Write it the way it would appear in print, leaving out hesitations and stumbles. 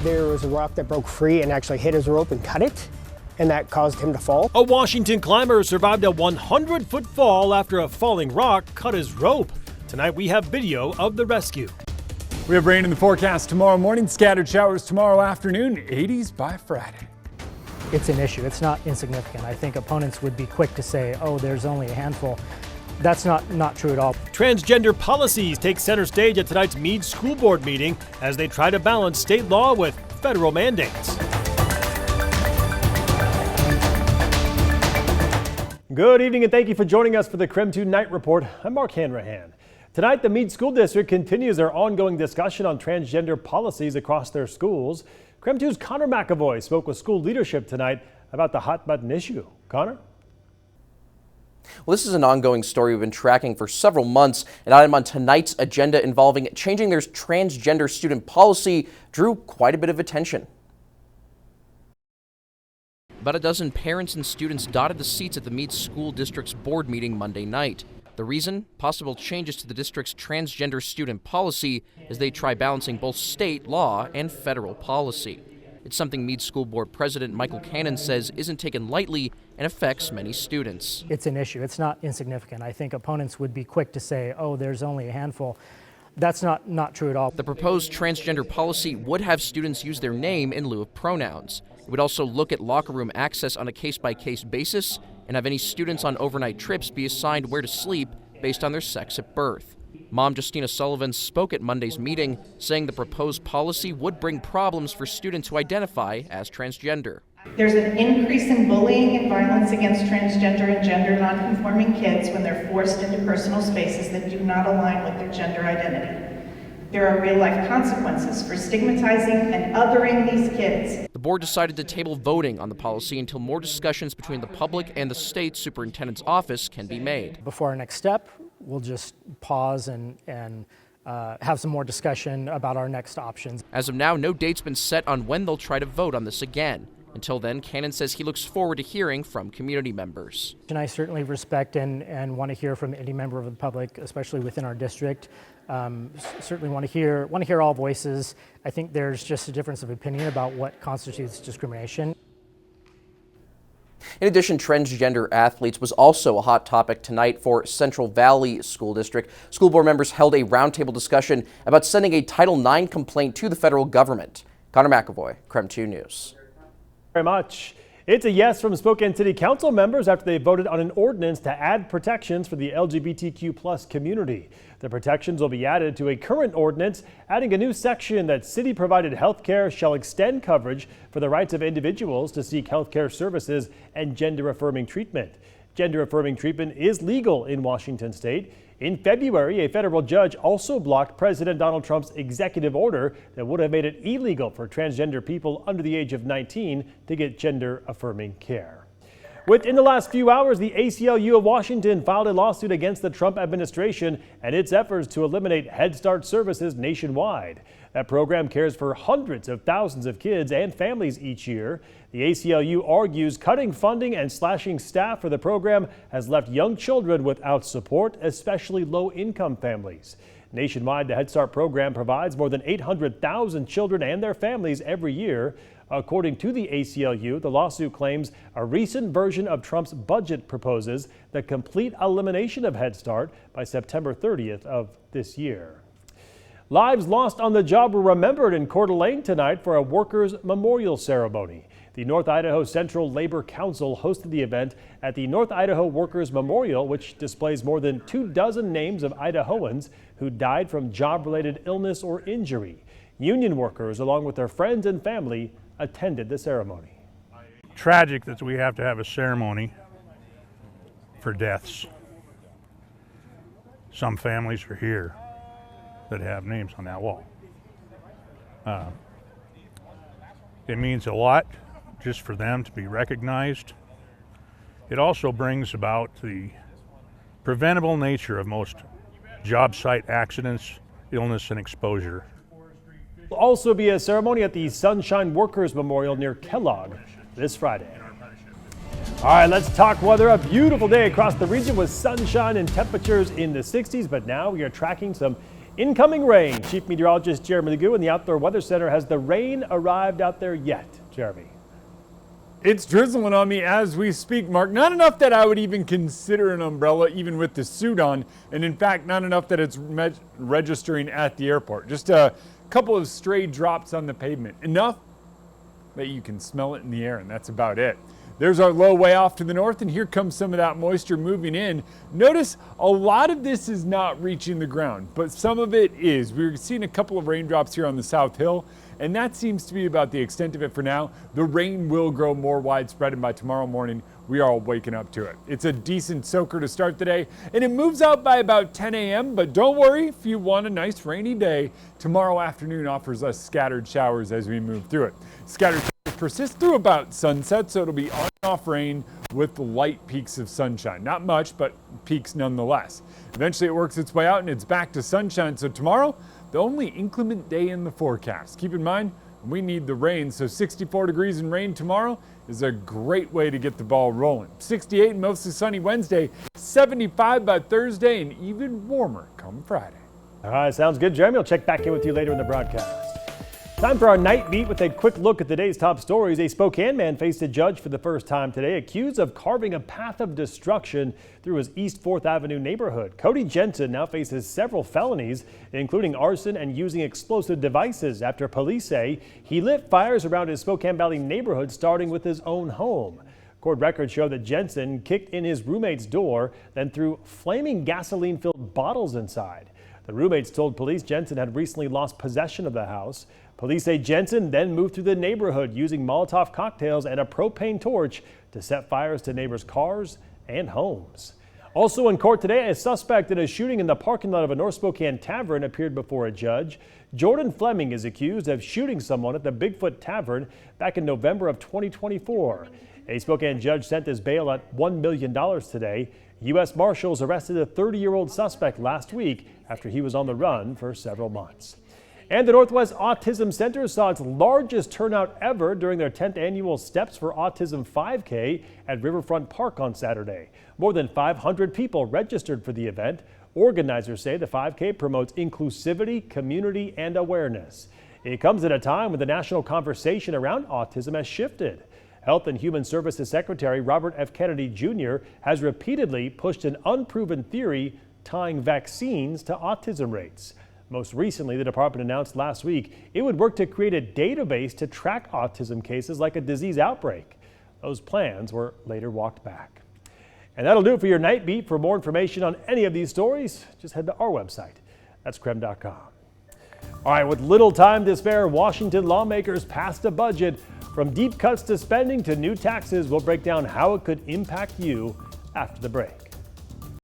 There was a rock that broke free and actually hit his rope and cut it, and that caused him to fall. A Washington climber survived a 100-foot fall after a falling rock cut his rope. Tonight we have video of the rescue. We have rain in the forecast tomorrow morning, scattered showers tomorrow afternoon, 80s by Friday. It's an issue. It's not insignificant. I think opponents would be quick to say, oh, there's only a handful. That's not true at all. Transgender policies take center stage at tonight's Mead School Board meeting as they try to balance state law with federal mandates. Good evening and thank you for joining us for the KREM 2 Night Report. I'm Mark Hanrahan. Tonight, the Mead School District continues their ongoing discussion on transgender policies across their schools. KREM 2's Connor McAvoy spoke with school leadership tonight about the hot-button issue. Connor? Well, this is an ongoing story we've been tracking for several months. An item on tonight's agenda involving changing their transgender student policy drew quite a bit of attention. About a dozen parents and students dotted the seats at the Mead School District's board meeting Monday night. The reason? Possible changes to the district's transgender student policy as they try balancing both state law and federal policy. It's something Mead School Board President Michael Cannon says isn't taken lightly and affects many students. It's an issue. It's not insignificant. I think opponents would be quick to say, oh, there's only a handful. That's not true at all. The proposed transgender policy would have students use their name in lieu of pronouns. It would also look at locker room access on a case-by-case basis and have any students on overnight trips be assigned where to sleep based on their sex at birth. Mom Justina Sullivan spoke at Monday's meeting, saying the proposed policy would bring problems for students who identify as transgender. There's an increase in bullying and violence against transgender and gender nonconforming kids when they're forced into personal spaces that do not align with their gender identity. There are real-life consequences for stigmatizing and othering these kids. The board decided to table voting on the policy until more discussions between the public and the state superintendent's office can be made. Before our next step, we'll just pause and have some more discussion about our next options. As of now, no date's been set on when they'll try to vote on this again. Until then, Cannon says he looks forward to hearing from community members. And I certainly respect and want to hear from any member of the public, especially within our district. Certainly want to hear all voices. I think there's just a difference of opinion about what constitutes discrimination. In addition, transgender athletes was also a hot topic tonight for Central Valley School District. School board members held a roundtable discussion about sending a Title IX complaint to the federal government. Connor McAvoy, KREM 2 News. Very much. It's a yes from Spokane City Council members after they voted on an ordinance to add protections for the LGBTQ plus community. The protections will be added to a current ordinance, adding a new section that city-provided health care shall extend coverage for the rights of individuals to seek health care services and gender-affirming treatment. Gender-affirming treatment is legal in Washington state. In February, a federal judge also blocked President Donald Trump's executive order that would have made it illegal for transgender people under the age of 19 to get gender-affirming care. Within the last few hours, the ACLU of Washington filed a lawsuit against the Trump administration and its efforts to eliminate Head Start services nationwide. That program cares for hundreds of thousands of kids and families each year. The ACLU argues cutting funding and slashing staff for the program has left young children without support, especially low-income families. Nationwide, the Head Start program provides more than 800,000 children and their families every year. According to the ACLU, the lawsuit claims a recent version of Trump's budget proposes the complete elimination of Head Start by September 30th of this year. Lives lost on the job were remembered in Coeur d'Alene tonight for a workers' memorial ceremony. The North Idaho Central Labor Council hosted the event at the North Idaho Workers Memorial, which displays more than 24 names of Idahoans who died from job-related illness or injury. Union workers, along with their friends and family, attended the ceremony. Tragic that we have to have a ceremony for deaths. Some families are here that have names on that wall. It means a lot just for them to be recognized. It also brings about the preventable nature of most job site accidents, illness, and exposure. There will also be a ceremony at the Sunshine Workers Memorial near Kellogg this Friday. All right, let's talk weather. A beautiful day across the region with sunshine and temperatures in the 60s, but now we are tracking some Incoming rain. Chief Meteorologist Jeremy Legoo in the Outdoor Weather Center. Has the rain arrived out there yet, Jeremy? It's drizzling on me as we speak, Mark. Not enough that I would even consider an umbrella, even with the suit on. And in fact, not enough that it's registering at the airport. Just a couple of stray drops on the pavement. Enough that you can smell it in the air, and that's about it. There's our low way off to the north, and here comes some of that moisture moving in. Notice a lot of this is not reaching the ground, but some of it is. We're seeing a couple of raindrops here on the South Hill, and that seems to be about the extent of it for now. The rain will grow more widespread, and by tomorrow morning, we are all waking up to it. It's a decent soaker to start the day, and it moves out by about 10 a.m., but don't worry if you want a nice rainy day. Tomorrow afternoon offers us scattered showers as we move through it. Scattered showers persist through about sunset, so it'll be on and off rain with light peaks of sunshine. Not much, but peaks nonetheless. Eventually it works its way out and it's back to sunshine, so tomorrow, the only inclement day in the forecast. Keep in mind, we need the rain, so 64 degrees and rain tomorrow is a great way to get the ball rolling. 68 and mostly sunny Wednesday, 75 by Thursday, and even warmer come Friday. All right, sounds good, Jeremy. I'll check back in with you later in the broadcast. Time for our night beat with a quick look at today's top stories. A Spokane man faced a judge for the first time today, accused of carving a path of destruction through his East 4th Avenue neighborhood. Cody Jensen now faces several felonies, including arson and using explosive devices, after police say he lit fires around his Spokane Valley neighborhood, starting with his own home. Court records show that Jensen kicked in his roommate's door, then threw flaming gasoline-filled bottles inside. The roommates told police Jensen had recently lost possession of the house. Police say Jensen then moved through the neighborhood using Molotov cocktails and a propane torch to set fires to neighbors' cars and homes. Also in court today, a suspect in a shooting in the parking lot of a North Spokane tavern appeared before a judge. Jordan Fleming is accused of shooting someone at the Bigfoot Tavern back in November of 2024. A Spokane judge sent his bail at $1 million today. U.S. Marshals arrested a 30-year-old suspect last week after he was on the run for several months. And the Northwest Autism Center saw its largest turnout ever during their 10th annual Steps for Autism 5K at Riverfront Park on Saturday. More than 500 people registered for the event. Organizers say the 5K promotes inclusivity, community, and awareness. It comes at a time when the national conversation around autism has shifted. Health and Human Services Secretary Robert F. Kennedy Jr. has repeatedly pushed an unproven theory tying vaccines to autism rates. Most recently, the department announced last week it would work to create a database to track autism cases like a disease outbreak. Those plans were later walked back. And that'll do it for your Night Beat. For more information on any of these stories, just head to our website. That's KREM.com. All right, with little time to spare, Washington lawmakers passed a budget. From deep cuts to spending to new taxes, we'll break down how it could impact you after the break.